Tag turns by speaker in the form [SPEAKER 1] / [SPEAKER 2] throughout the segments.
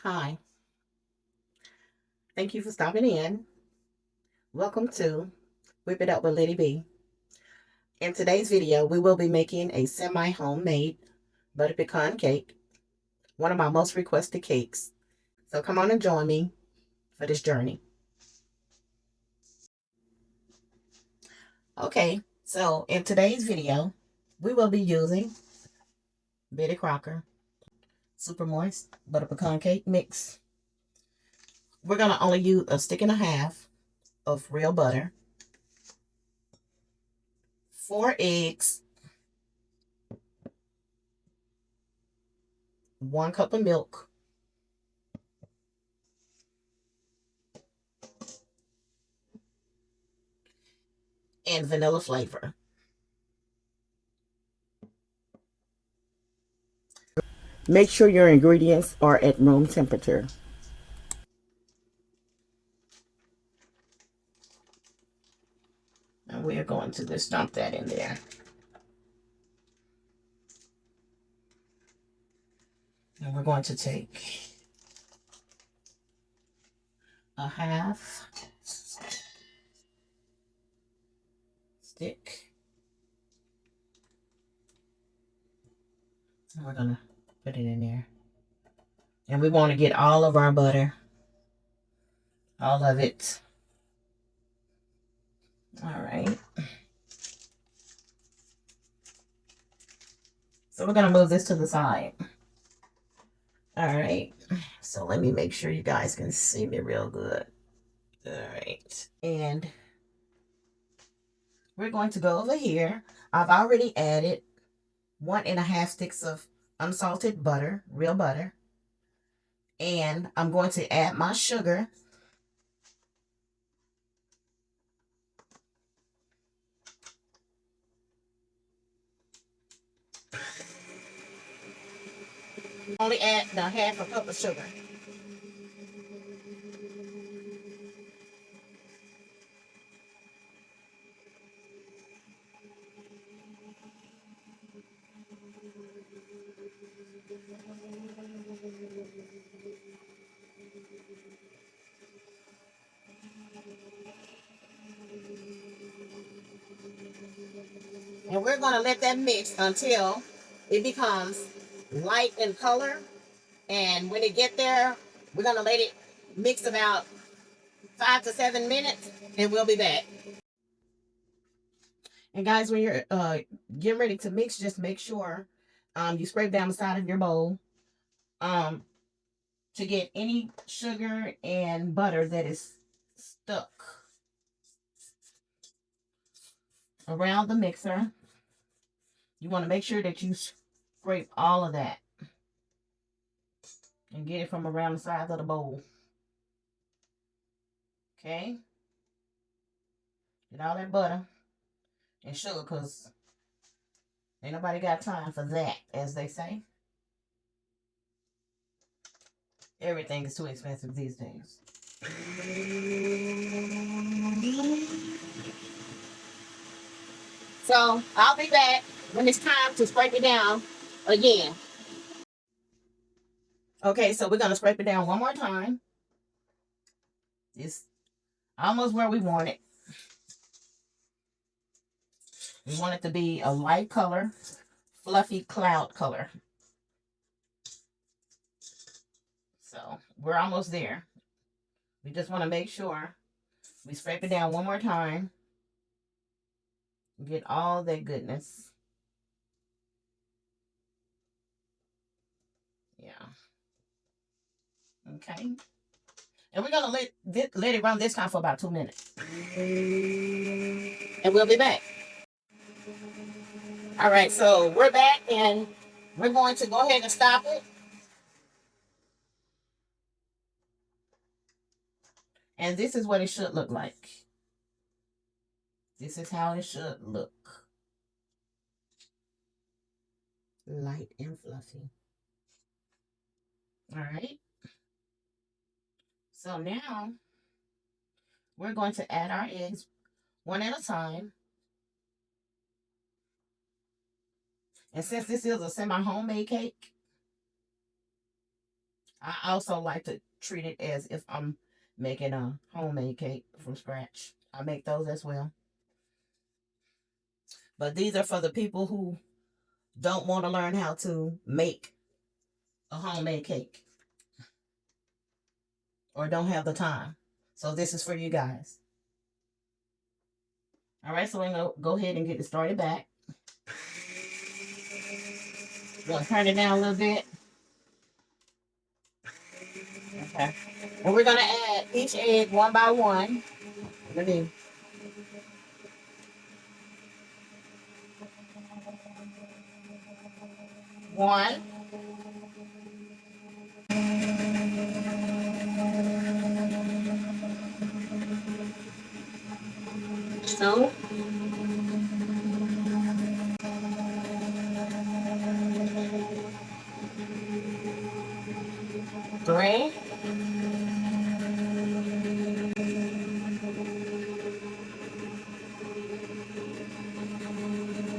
[SPEAKER 1] Hi, thank you for stopping in. Welcome to Whip It Up with Lidi-B. In today's video, we will be making a semi-homemade butter pecan cake, one of my most requested cakes. So come on and join me for this journey. Okay, so in today's video, we will be using Betty Crocker Super Moist Butter Pecan Cake Mix. We're going to only use a stick and a half of real butter, 4 eggs, 1 cup of milk, and vanilla flavor. Make sure your ingredients are at room temperature. And we're going to just dump that in there. And we're going to take a half stick. And we're going to put it in there. And we want to get all of our butter, all of it. All right. So we're going to move this to the side. All right. So let me make sure you guys can see me real good. All right. And we're going to go over here. I've already added 1.5 sticks of unsalted butter, real butter. And I'm going to add my sugar. Only add the half a cup of sugar. And we're going to let that mix until it becomes light in color. And when it get there, we're going to let it mix about 5 to 7 minutes, and we'll be back. And guys, when you're getting ready to mix, just make sure you scrape down the side of your bowl to get any sugar and butter that is stuck around the mixer. You want to make sure that you scrape all of that and get it from around the sides of the bowl. Okay? Get all that butter and sugar, because ain't nobody got time for that, as they say. Everything is too expensive these days. So I'll be back when it's time to scrape it down again. Okay, so we're going to scrape it down one more time. It's almost where we want it. We want it to be a light color, fluffy cloud color. So we're almost there. We just want to make sure we scrape it down one more time. Get all that goodness. Yeah. Okay. And we're going to let it run this time for about 2 minutes. And we'll be back. All right, so we're back, and we're going to go ahead and stop it. And this is what it should look like. This is how it should look. Light and fluffy. All right. So now we're going to add our eggs one at a time. And since this is a semi-homemade cake, I also like to treat it as if I'm making a homemade cake from scratch. I make those as well. But these are for the people who don't want to learn how to make a homemade cake or don't have the time. So this is for you guys. All right, so we're going to go ahead and get it started back. We're going to turn it down a little bit. Okay. And we're going to add each egg one by one. Let me. One, two, three,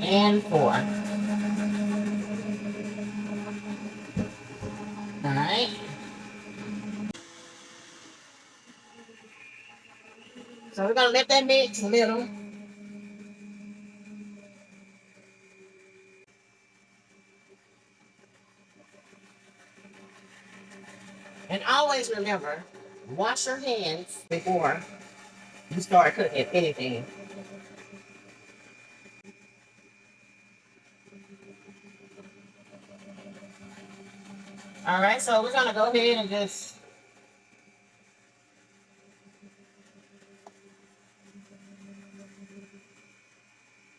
[SPEAKER 1] and four. All right. So we're going to let that mix a little. And always remember, wash your hands before you start cooking anything. All right, so we're going to go ahead and just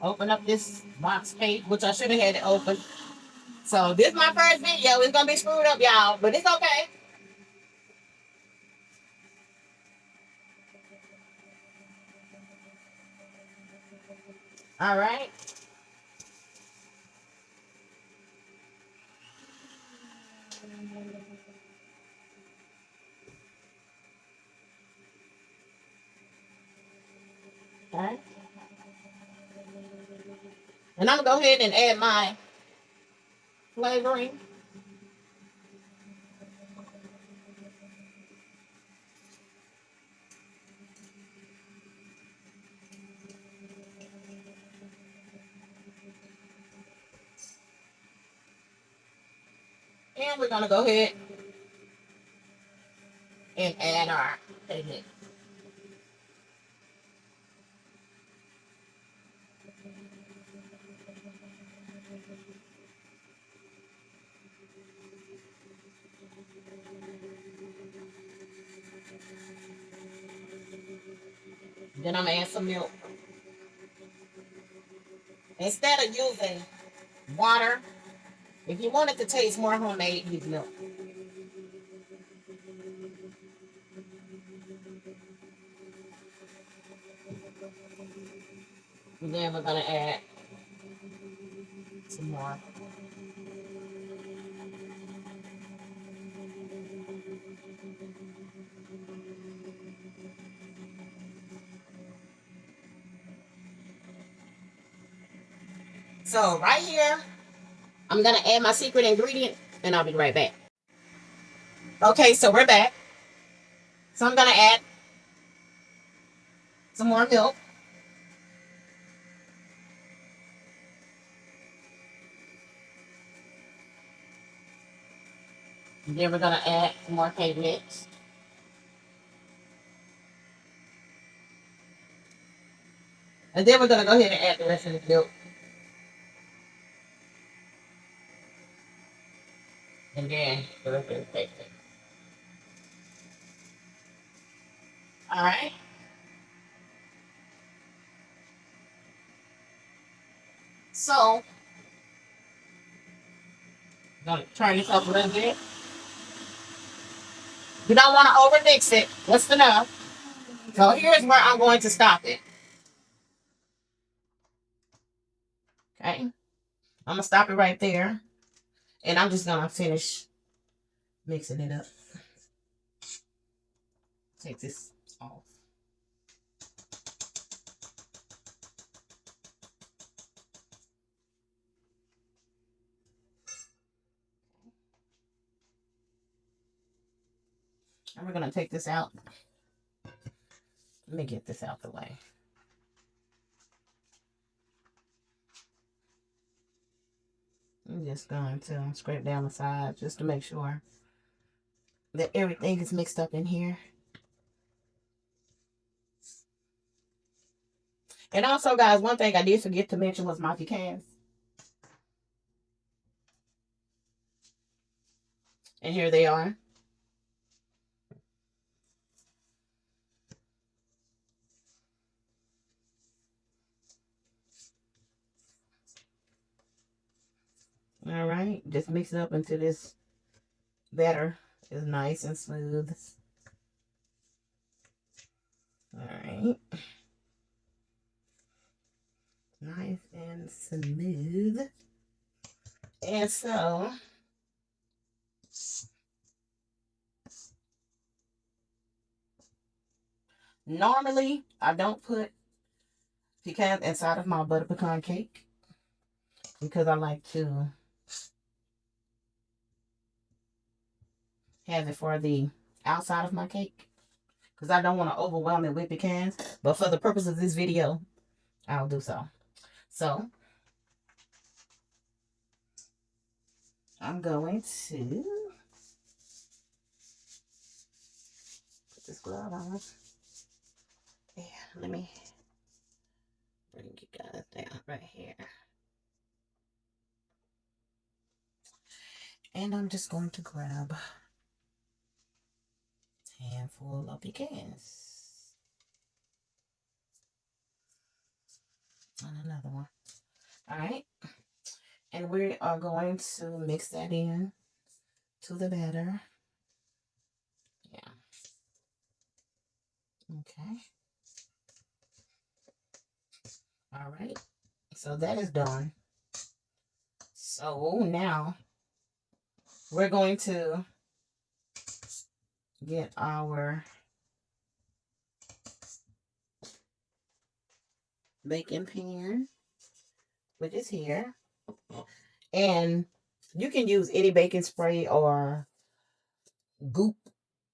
[SPEAKER 1] open up this box cake, which I should have had it open. So this is my first video. It's going to be screwed up, y'all, but it's okay. All right. All right. And I'm going to go ahead and add my flavoring. And we're going to go ahead and add our egg. Then I'm going to add some milk. Instead of using water, if you want it to taste more homemade, use milk. And then we're going to add some more. So right here, I'm going to add my secret ingredient, and I'll be right back. Okay, so we're back. So I'm going to add some more milk. And then we're going to add some more cake mix. And then we're going to go ahead and add the rest of the milk. And then the rest of the cake mix. All right. So, I'm going to turn this up a little bit. You don't want to overmix it. Just enough. So here's where I'm going to stop it. Okay. I'm going to stop it right there. And I'm just going to finish mixing it up. Take this off. And we're going to take this out. Let me get this out the way. I'm just going to scrape down the side just to make sure that everything is mixed up in here. And also, guys, one thing I did forget to mention was my pecans. And here they are. All right, just mix it up until this batter is nice and smooth. All right. Nice and smooth. And so, normally I don't put pecans inside of my butter pecan cake because I like to have it for the outside of my cake because I don't want to overwhelm it with pecans. But for the purpose of this video, I'll do so. So, I'm going to put this glove on. Yeah, let me bring you guys down right here. And I'm just going to grab a handful of pecans. And another one. All right. And we are going to mix that in to the batter. Yeah. Okay. All right. So that is done. So now we're going to get our baking pan, which is here. And you can use any baking spray or goop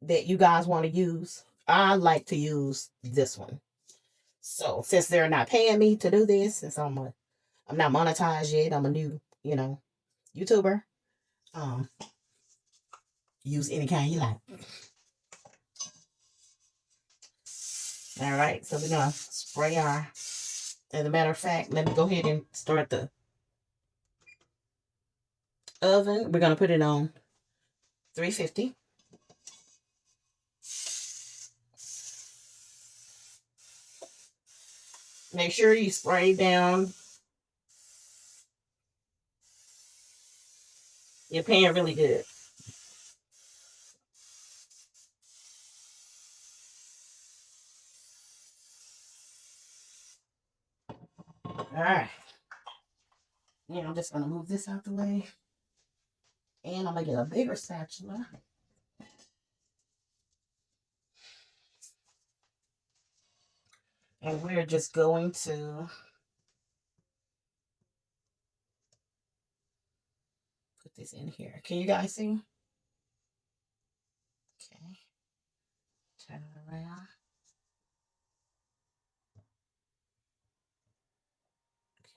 [SPEAKER 1] that you guys want to use. I like to use this one. So since they're not paying me to do this, since I'm not monetized yet, I'm a new, YouTuber. Um, use any kind you like. All right, so we're gonna spray our. As a matter of fact, let me go ahead and start the oven. We're gonna put it on 350. Make sure you spray down your pan really good. All right. Now I'm just gonna move this out the way, and I'm gonna get a bigger spatula. And we're just going to put this in here. Can you guys see? Okay. Turn it around.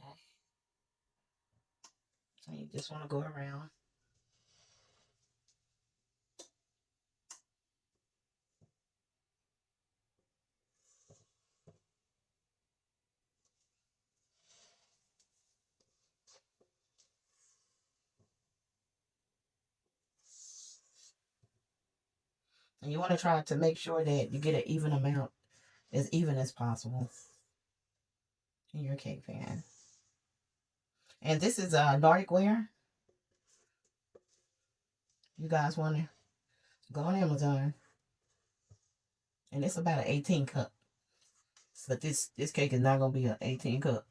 [SPEAKER 1] Okay. So you just want to go around. And you want to try to make sure that you get an even amount, as even as possible, in your cake pan. And this is a Nordic ware. You guys want to go on Amazon. And it's about an 18 cup. But this cake is not going to be an 18 cup.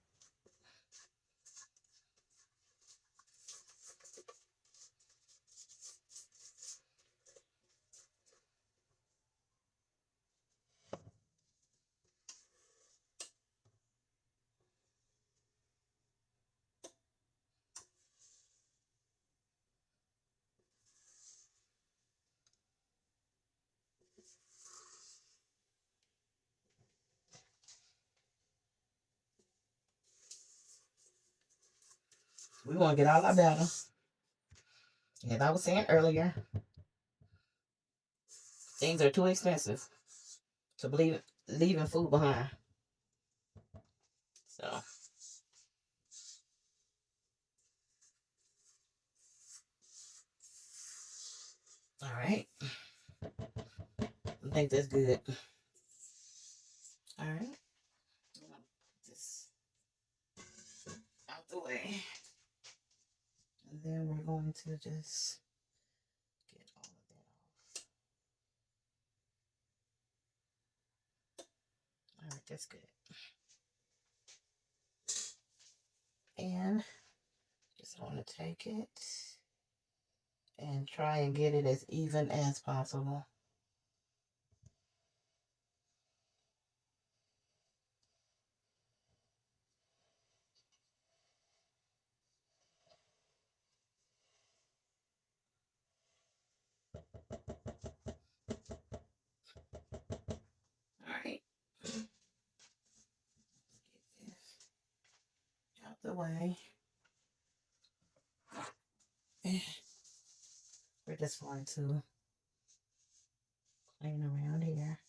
[SPEAKER 1] We want to get all our batter. As I was saying earlier, things are too expensive to believe leaving food behind. So, all right. I think that's good. All right. This out the way. And then we're going to just get all of that off. All right, that's good. And just want to take it and try and get it as even as possible. All right. Get this out the way. And we're just going to clean around here.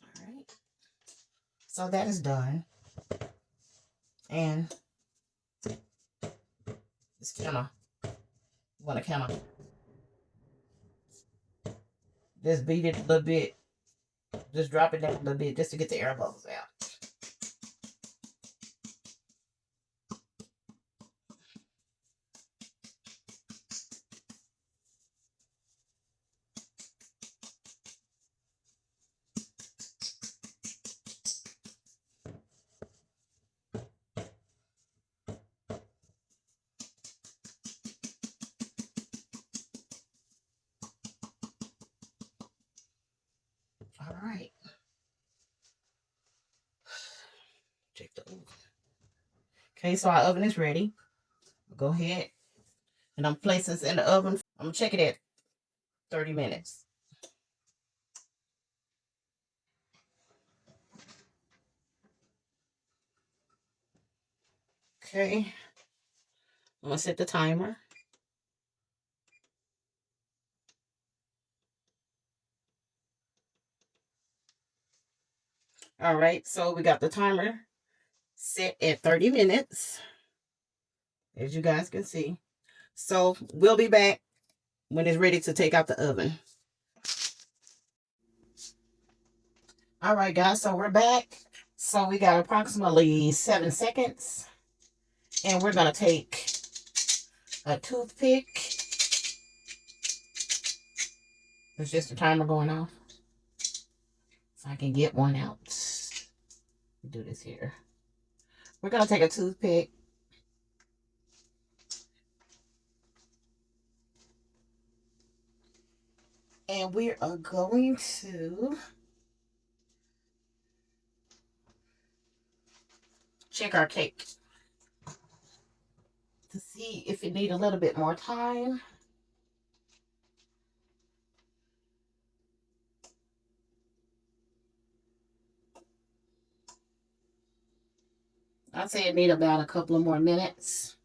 [SPEAKER 1] All right. So that is done. And it's kind of, you want to kind of just beat it a little bit. Just drop it down a little bit just to get the air bubbles out. All right. Check the oven. Okay, so our oven is ready. Go ahead. And I'm placing this in the oven. I'm going to check it at 30 minutes. Okay. I'm going to set the timer. All right, so we got the timer set at 30 minutes, as you guys can see. So we'll be back when it's ready to take out the oven. All right, guys, so we're back. So we got approximately 7 seconds. And we're going to take a toothpick. It's just the timer going off. So I can get one out. Do this here. We're going to take a toothpick. And we are going to check our cake to see if it needs a little bit more time. I'd say it needs about a couple of more minutes.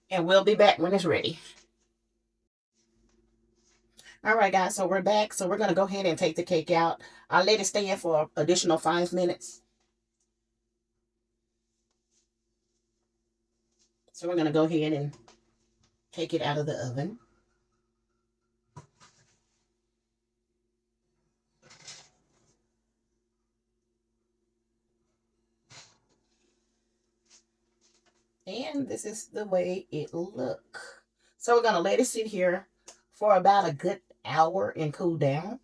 [SPEAKER 1] And we'll be back when it's ready. All right, guys, so we're back. So we're going to go ahead and take the cake out. I'll let it stay in for an additional 5 minutes. So we're going to go ahead and take it out of the oven. And this is the way it look. So we're going to let it sit here for about a good hour and cool down.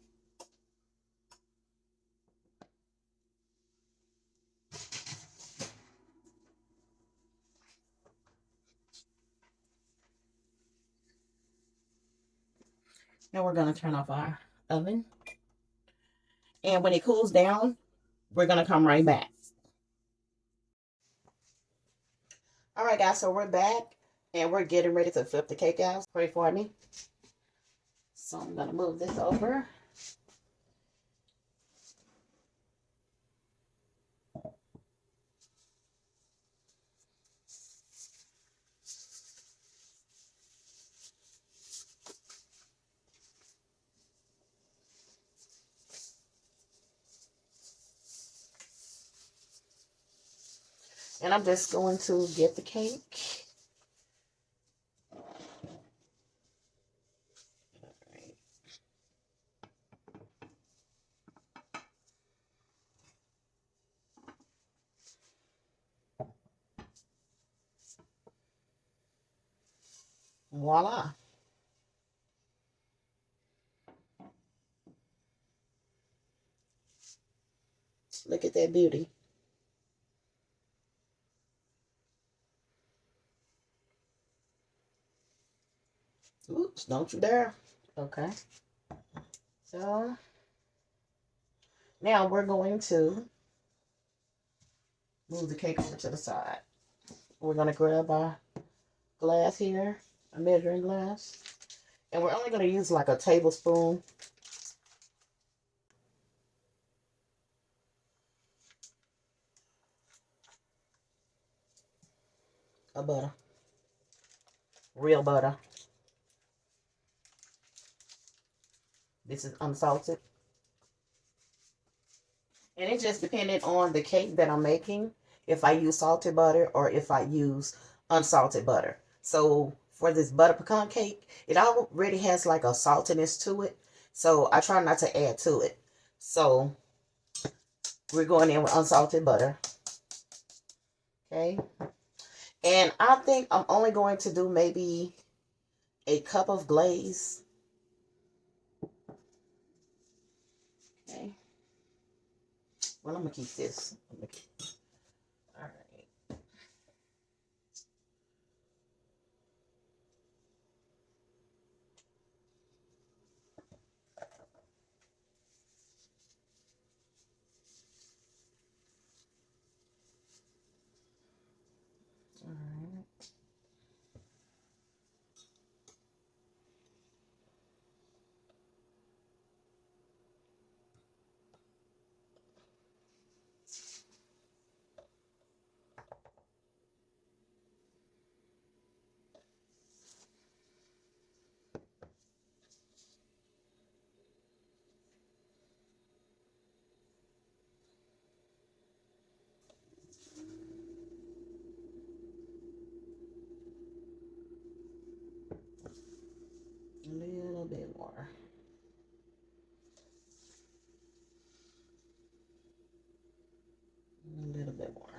[SPEAKER 1] Now we're going to turn off our oven. And when it cools down, we're going to come right back. All right, guys, so we're back. And we're getting ready to flip the cake out. Pray for me. So I'm going to move this over. And I'm just going to get the cake. Voila. Look at that beauty. Oops, don't you dare. Okay. So now we're going to move the cake over to the side. We're going to grab our glass here, a measuring glass. And we're only going to use like a tablespoon of butter. Real butter. This is unsalted. And it's just depending on the cake that I'm making, if I use salted butter or if I use unsalted butter. So for this butter pecan cake, it already has like a saltiness to it. So I try not to add to it. So we're going in with unsalted butter. Okay. And I think I'm only going to do maybe a cup of glaze. Okay. Well, I'm going to keep this. All right. All right. A little bit more. A little bit more.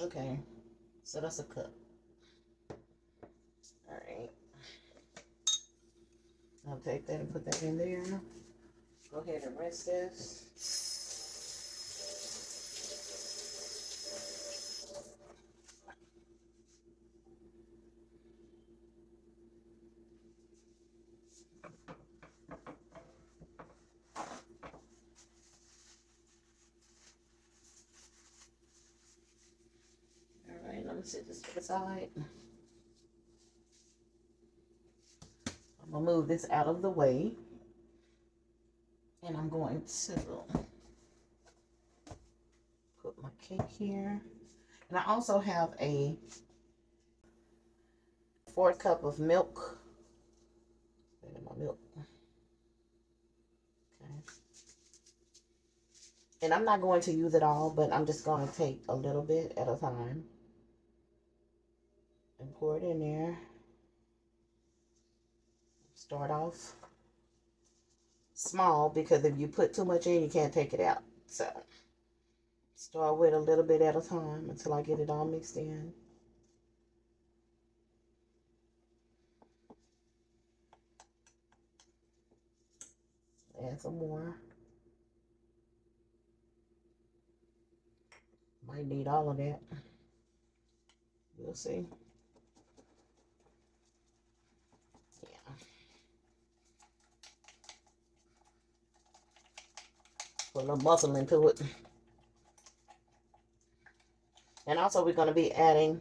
[SPEAKER 1] Okay, so that's a cup. All right. I'll take that and put that in there. Go ahead and rinse this. All right, let me set this to the side. I'm gonna move this out of the way. And I'm going to put my cake here. And I also have a 4th cup of milk. My milk. Okay. And I'm not going to use it all, but I'm just going to take a little bit at a time and pour it in there. Start off small because if you put too much in, you can't take it out. So start with a little bit at a time until I get it all mixed in. add some more. Might need all of that. We'll see. Yeah. Put a little muscle into it. And also we're going to be adding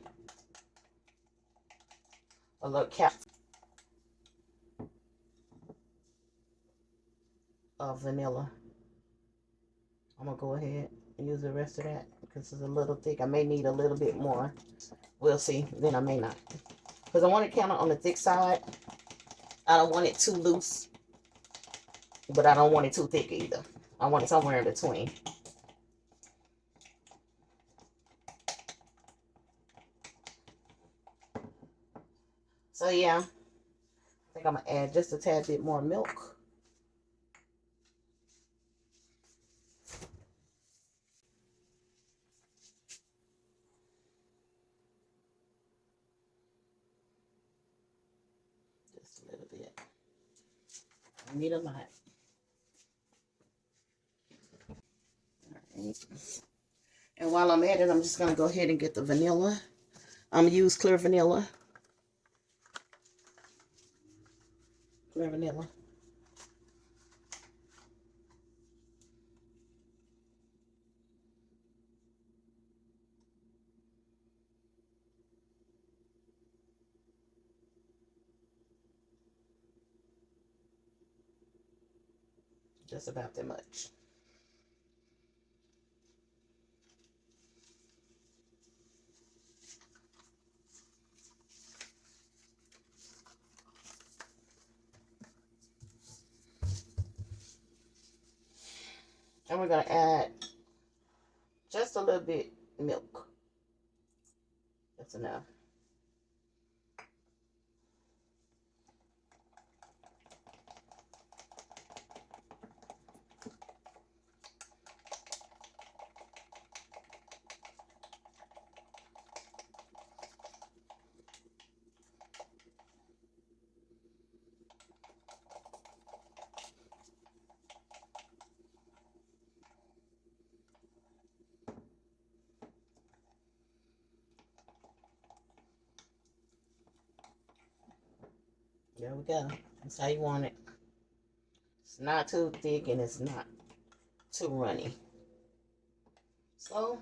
[SPEAKER 1] a little cap of vanilla. I'm going to go ahead and use the rest of that because it's a little thick. I may need a little bit more. We'll see. Then I may not. Because I want it kind of on the thick side. I don't want it too loose, but I don't want it too thick either. I want it somewhere in between. So yeah, I think I'm going to add just a tad bit more milk. Just a little bit. I need a lot. All right. And while I'm at it, I'm just going to go ahead and get the vanilla. I'm going to use clear vanilla. Clear vanilla. Just about that much. And we're going to add just a little bit milk. That's enough. There we go. That's how you want it. It's not too thick and it's not too runny. So,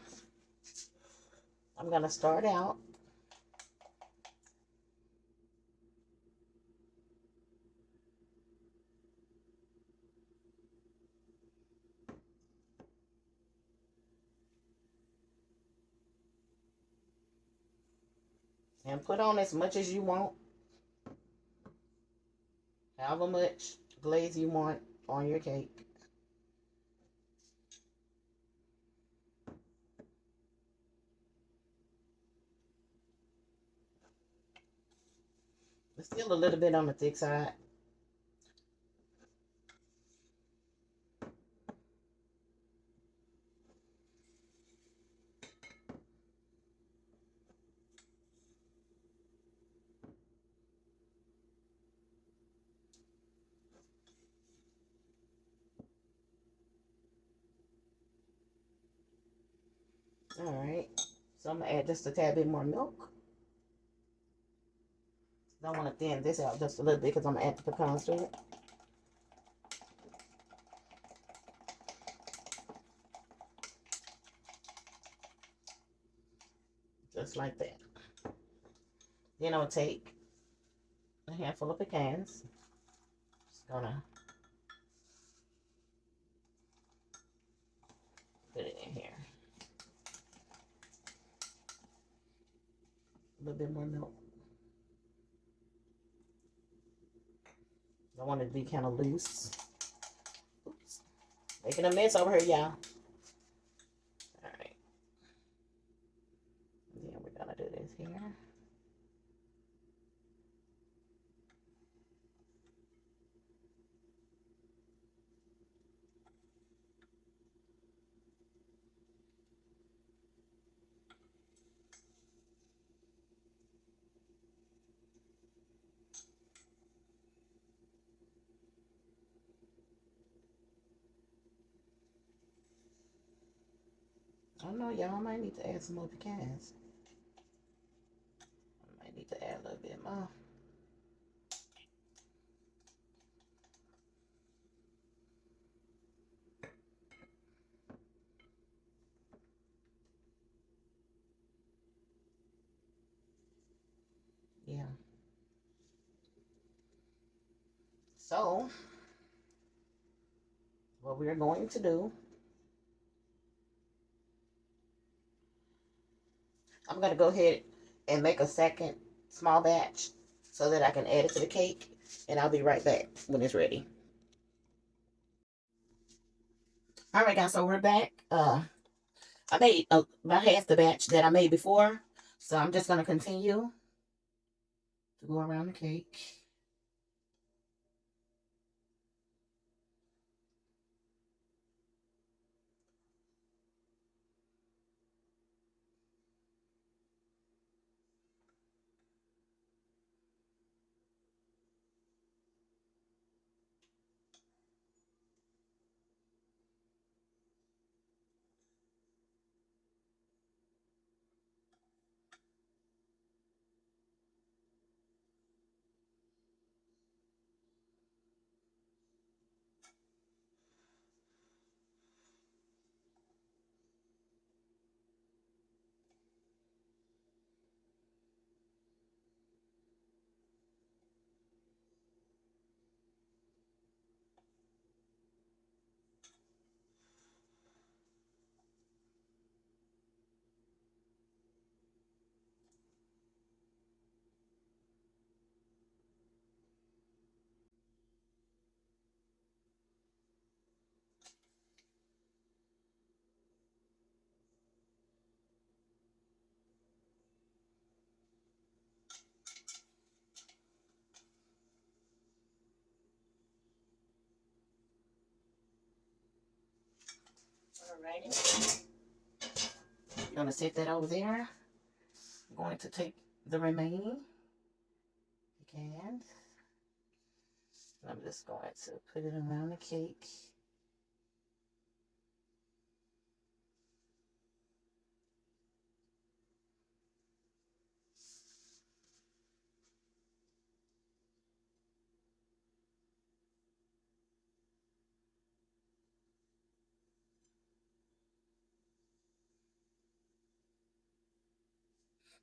[SPEAKER 1] I'm going to start out. And put on as much as you want. However much glaze you want on your cake. It's still a little bit on the thick side. Alright. So I'm going to add just a tad bit more milk. I want to thin this out just a little bit because I'm going to add the pecans to it. Just like that. Then I'll take a handful of pecans. Just gonna put it in here. A little bit more milk. I want it to be kind of loose. Oops. Making a mess over here, y'all. Alright. Then we're gonna do this here. I don't know, y'all. I might need to add some more pecans. I might need to add a little bit more. Yeah. So, what we're going to do, I'm going to go ahead and make a second small batch so that I can add it to the cake. And I'll be right back when it's ready. All right, guys, so we're back. I made about half the batch that I made before. So I'm just going to continue to go around the cake. All righty. I'm going to set that over there. I'm going to take the remaining pecans. I'm just going to put it around the cake.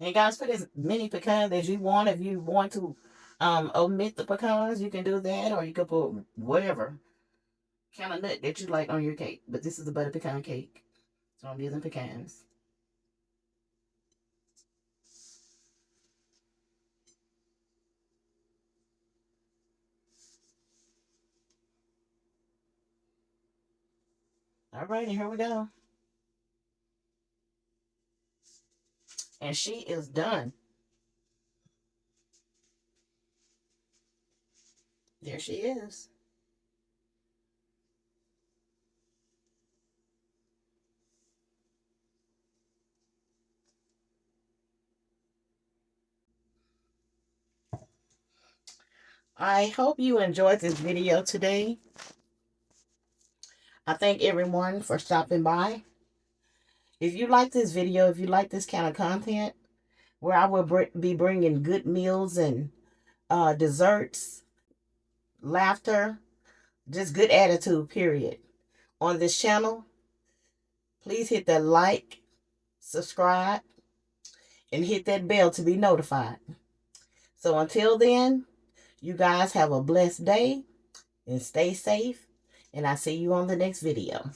[SPEAKER 1] And guys, put as many pecans as you want. If you want to omit the pecans, you can do that, or you can put whatever kind of nut that you like on your cake. But this is a butter pecan cake, so I'm using pecans. All right, and here we go. And she is done. There she is. I hope you enjoyed this video today. I thank everyone for stopping by. If you like this video, if you like this kind of content, where I will be bringing good meals and desserts, laughter, just good attitude, period, on this channel, please hit that like, subscribe, and hit that bell to be notified. So until then, you guys have a blessed day and stay safe. And I'll see you on the next video.